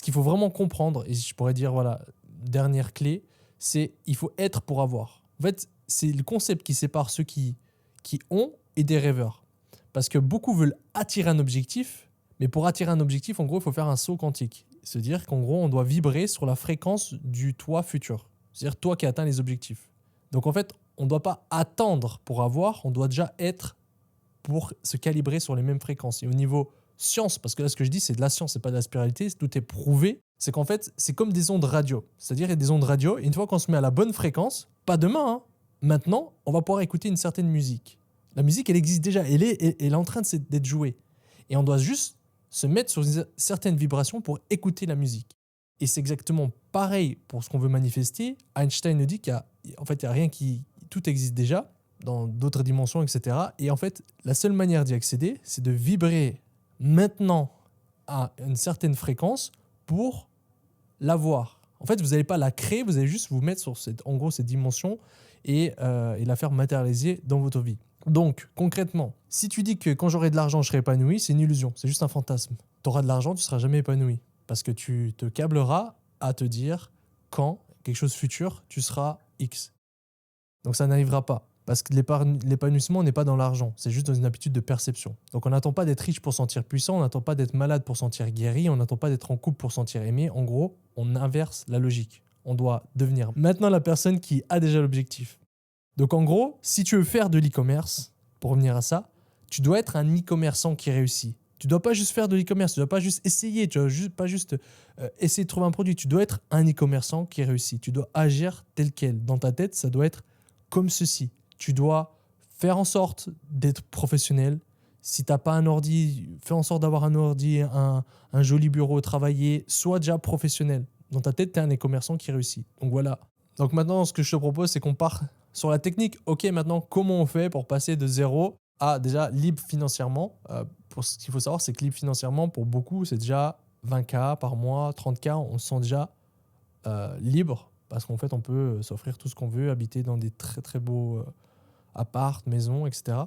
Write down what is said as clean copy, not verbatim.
qu'il faut vraiment comprendre, et je pourrais dire, voilà, dernière clé, c'est il faut être pour avoir. En fait, c'est le concept qui sépare ceux qui ont et des rêveurs. Parce que beaucoup veulent attirer un objectif, mais pour attirer un objectif, en gros, il faut faire un saut quantique. C'est-à-dire qu'en gros, on doit vibrer sur la fréquence du toi futur. C'est-à-dire toi qui atteins les objectifs. Donc en fait, on ne doit pas attendre pour avoir, on doit déjà être pour se calibrer sur les mêmes fréquences. Et au niveau science, parce que là, ce que je dis, c'est de la science, c'est pas de la spiritualité, tout est prouvé, c'est qu'en fait, c'est comme des ondes radio. C'est-à-dire, il y a des ondes radio, et une fois qu'on se met à la bonne fréquence, pas demain, hein, maintenant, on va pouvoir écouter une certaine musique. La musique, elle existe déjà, elle est en train d'être jouée. Et on doit juste se mettre sur une certaine vibration pour écouter la musique. Et c'est exactement pareil pour ce qu'on veut manifester. Einstein nous dit qu'en fait, il n'y a rien qui... Tout existe déjà, dans d'autres dimensions, etc. Et en fait, la seule manière d'y accéder, c'est de vibrer maintenant à une certaine fréquence pour l'avoir. En fait, vous n'allez pas la créer, vous allez juste vous mettre sur en gros cette dimension et la faire matérialiser dans votre vie. Donc, concrètement, si tu dis que quand j'aurai de l'argent, je serai épanoui, c'est une illusion, c'est juste un fantasme. Tu auras de l'argent, tu ne seras jamais épanoui. Parce que tu te câbleras à te dire quand, quelque chose futur, tu seras X. Donc ça n'arrivera pas. Parce que l'épanouissement n'est pas dans l'argent, c'est juste dans une habitude de perception. Donc on n'attend pas d'être riche pour se sentir puissant, on n'attend pas d'être malade pour se sentir guéri, on n'attend pas d'être en couple pour se sentir aimé. En gros, on inverse la logique. On doit devenir maintenant la personne qui a déjà l'objectif. Donc en gros, si tu veux faire de l'e-commerce, pour revenir à ça, tu dois être un e-commerçant qui réussit. Tu ne dois pas juste faire de l'e-commerce, tu ne dois pas juste essayer, tu ne dois pas juste essayer de trouver un produit. Tu dois être un e-commerçant qui réussit. Tu dois agir tel quel. Dans ta tête, ça doit être comme ceci. Tu dois faire en sorte d'être professionnel. Si tu n'as pas un ordi, fais en sorte d'avoir un ordi, un joli bureau, travailler. Sois déjà professionnel. Dans ta tête, tu es un e-commerçant qui réussit. Donc voilà. Donc maintenant, ce que je te propose, c'est qu'on part sur la technique. Ok, maintenant, comment on fait pour passer de zéro à déjà libre financièrement? Pour ce qu'il faut savoir, c'est que libre financièrement, pour beaucoup, c'est déjà 20K par mois, 30K. On se sent déjà libre parce qu'en fait, on peut s'offrir tout ce qu'on veut, habiter dans des très très beaux apparts, maisons, etc.